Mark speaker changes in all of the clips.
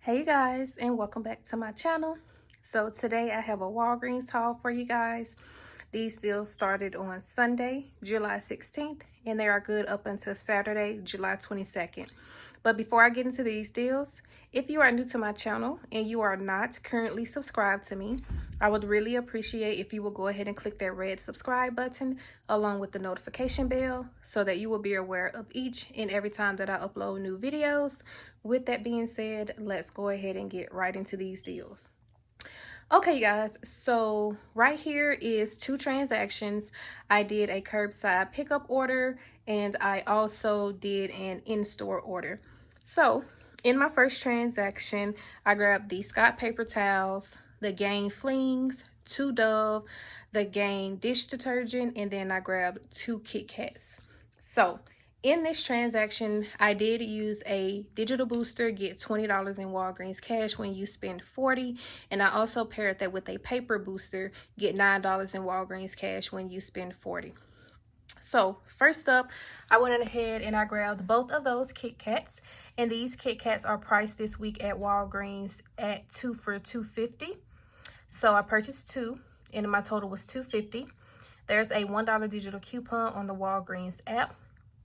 Speaker 1: Hey guys, and welcome back to my channel. So today I have a Walgreens haul for you guys. These deals started on Sunday, July 16th, and they are good up until Saturday, July 22nd. But before I get into these deals, if you are new to my channel and you are not currently subscribed to me, I would really appreciate if you will go ahead and click that red subscribe button along with the notification bell so that you will be aware of each and every time that I upload new videos. With that being said, let's go ahead and get right into these deals. Okay, you guys, so right here is two transactions. I did a curbside pickup order and I also did an in-store order. So in my first transaction, I grabbed the Scott paper towels, the Gain flings, 2 Dove, the Gain dish detergent, and then I grabbed 2 Kit Kats. So in this transaction, I did use a digital booster, get $20 in Walgreens cash when you spend $40. And I also paired that with a paper booster, get $9 in Walgreens cash when you spend $40. So first up, I went ahead and I grabbed both of those Kit Kats. And these Kit Kats are priced this week at Walgreens at 2 for $2.50. So I purchased 2 and my total was $2.50. There's a $1 digital coupon on the Walgreens app.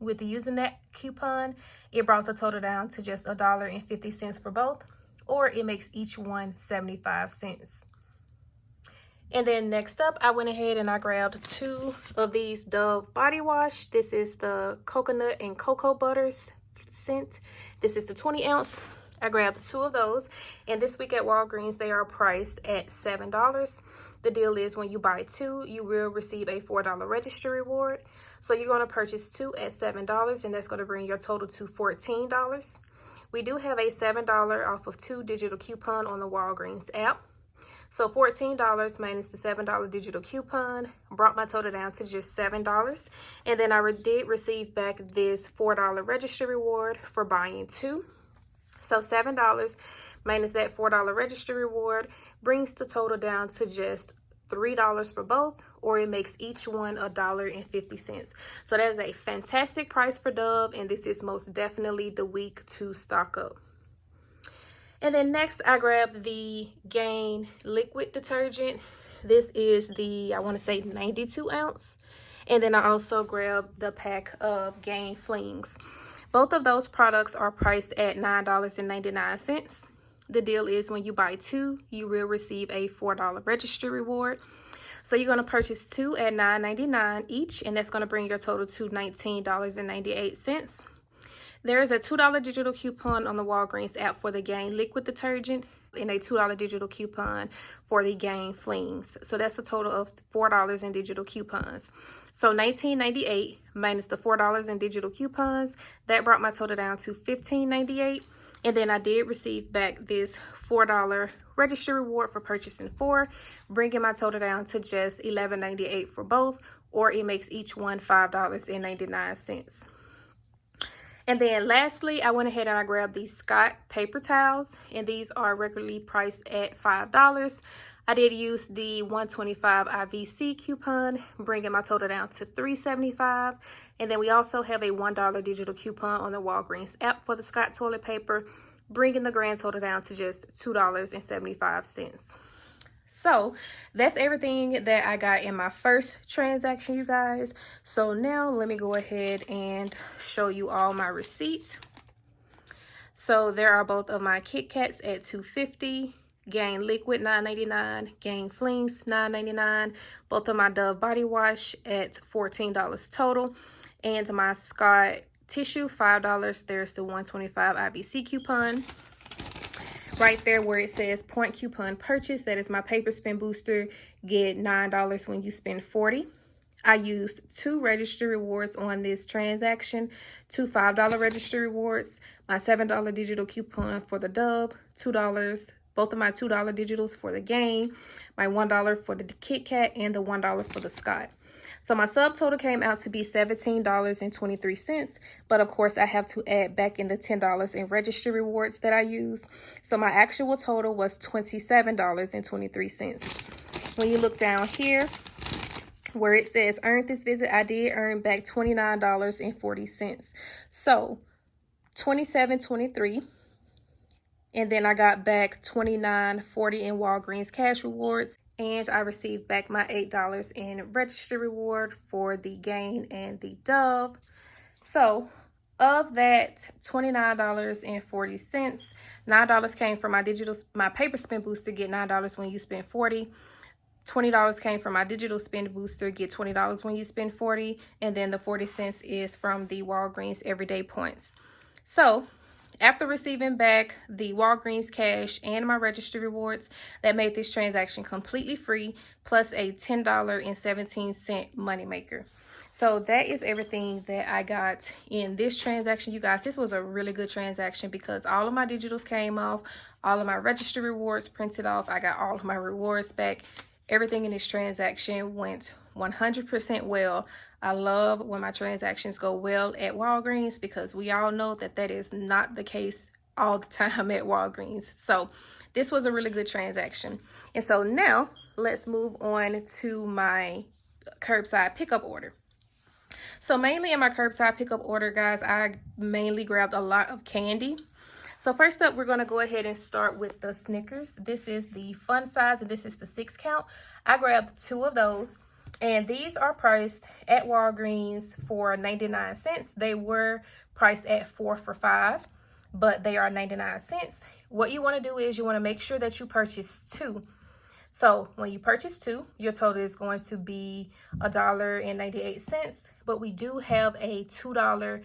Speaker 1: With using that coupon, it brought the total down to just $1.50 for both, or it makes each one 75 cents. And then next up, I went ahead and I grabbed 2 of these Dove body wash. This is the coconut and cocoa butters scent. This is the 20 ounce. I grabbed 2 of those, and this week at Walgreens, they are priced at $7. The deal is when you buy 2, you will receive a $4 registry reward. So you're going to purchase 2 at $7, and that's going to bring your total to $14. We do have a $7 off of 2 digital coupon on the Walgreens app. So $14 minus the $7 digital coupon brought my total down to just $7. And then I did receive back this $4 registry reward for buying 2. So $7 minus that $4 registry reward brings the total down to just $3 for both, or it makes each one $1.50. So that is a fantastic price for Dove, and this is most definitely the week to stock up. And then next, I grabbed the Gain liquid detergent. This is the, I want to say 92 ounce. And then I also grabbed the pack of Gain flings. Both of those products are priced at $9.99. The deal is when you buy 2, you will receive a $4 registry reward. So you're going to purchase 2 at $9.99 each, and that's going to bring your total to $19.98. There is a $2 digital coupon on the Walgreens app for the Gain liquid detergent and a $2 digital coupon for the Gain flings. So that's a total of $4 in digital coupons. So $19.98 minus the $4 in digital coupons, that brought my total down to $15.98. And then I did receive back this $4 registry reward for purchasing 4, bringing my total down to just $11.98 for both, or it makes each one $5.99. And then lastly, I went ahead and I grabbed these Scott paper towels, and these are regularly priced at $5. I did use the 125 IVC coupon, bringing my total down to $3.75. And then we also have a $1 digital coupon on the Walgreens app for the Scott toilet paper, bringing the grand total down to just $2.75. So that's everything that I got in my first transaction, you guys. So now let me go ahead and show you all my receipts. So there are both of my Kit Kats at $2.50. Gain liquid $9.99, Gain flings $9.99, both of my Dove body wash at $14 total, and my Scott tissue $5. There's the 125 IBC coupon. Right there where it says point coupon purchase, that is my paper spin booster, get $9 when you spend $40. I used 2 registry rewards on this transaction, 2 $5 registry rewards, my $7 digital coupon for the Dove, $2, both of my $2 digitals for the Gain, my $1 for the Kit Kat, and the $1 for the Scott. So my subtotal came out to be $17.23, but of course I have to add back in the $10 in registry rewards that I used. So my actual total was $27.23. When you look down here where it says earned this visit, I did earn back $29.40. So $27.23 And then I got back $29.40 in Walgreens cash rewards. And I received back my $8 in register reward for the Gain and the Dove. So of that $29.40, $9 came from my paper spin booster, get $9 when you spend $40. $20 came from my digital spend booster, get $20 when you spend $40. And then the 40 cents is from the Walgreens everyday points. So after receiving back the Walgreens cash and my register rewards, that made this transaction completely free, plus a $10.17 moneymaker. So that is everything that I got in this transaction, you guys. This was a really good transaction because all of my digitals came off, all of my register rewards printed off. I got all of my rewards back. Everything in this transaction went 100% well. I love when my transactions go well at Walgreens because we all know that that is not the case all the time at Walgreens. So this was a really good transaction. And so now let's move on to my curbside pickup order. So mainly in my curbside pickup order, guys, I mainly grabbed a lot of candy. So first up, we're going to go ahead and start with the Snickers. This is the fun size and this is the 6 count. I grabbed 2 of those. And these are priced at Walgreens for 99 cents. They were priced at 4 for $5, but they are 99 cents. What you want to do is you want to make sure that you purchase 2. So when you purchase 2, your total is going to be $1.98. But we do have a $2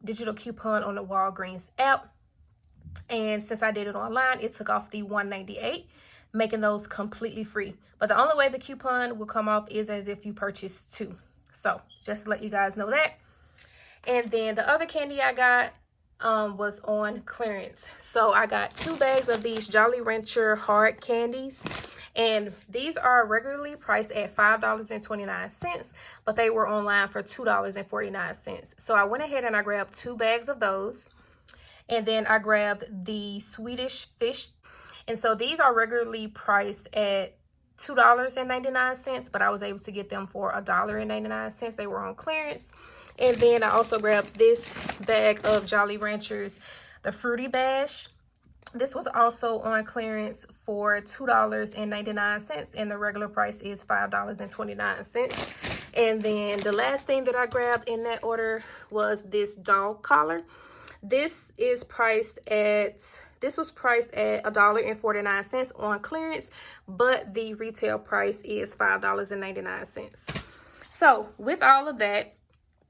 Speaker 1: digital coupon on the Walgreens app. And since I did it online, it took off the $1.98. Making those completely free. But the only way the coupon will come off is as if you purchase 2. So just to let you guys know that. And then the other candy I got was on clearance. So I got 2 bags of these Jolly Rancher hard candies. And these are regularly priced at $5.29, but they were online for $2.49. So I went ahead and I grabbed 2 bags of those. And then I grabbed the Swedish fish. And so these are regularly priced at $2.99, but I was able to get them for $1.99. They were on clearance. And then I also grabbed this bag of Jolly Ranchers, the Fruity Bash. This was also on clearance for $2.99, and the regular price is $5.29. And then the last thing that I grabbed in that order was this dog collar. This was priced at $1.49 on clearance, but the retail price is $5.99. So with all of that,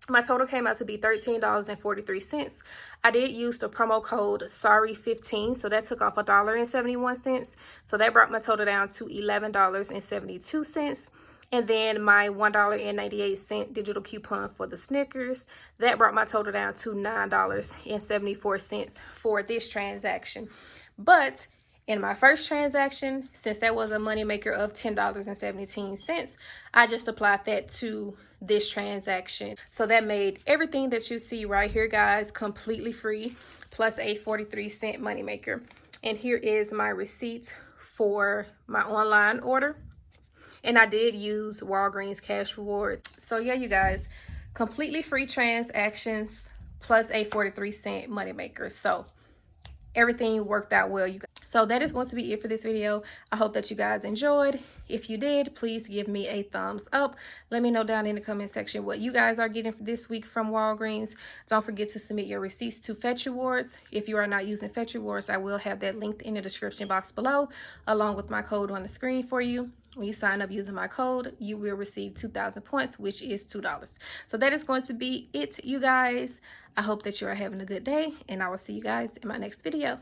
Speaker 1: my total came out to be $13.43. I did use the promo code SORRY15, so that took off $1.71. So that brought my total down to $11.72. And then my $1.98 digital coupon for the Snickers, that brought my total down to $9.74 for this transaction. But in my first transaction, since that was a moneymaker of $10.17, I just applied that to this transaction. So that made everything that you see right here, guys, completely free, plus a 43-cent moneymaker. And here is my receipt for my online order. And I did use Walgreens cash rewards. So yeah, you guys, completely free transactions plus a 43-cent moneymaker. So everything worked out well, you guys. So that is going to be it for this video. I hope that you guys enjoyed. If you did, please give me a thumbs up. Let me know down in the comment section what you guys are getting for this week from Walgreens. Don't forget to submit your receipts to Fetch Rewards. If you are not using Fetch Rewards, I will have that linked in the description box below, along with my code on the screen for you. When you sign up using my code, you will receive 2,000 points, which is $2. So that is going to be it, you guys. I hope that you are having a good day, and I will see you guys in my next video.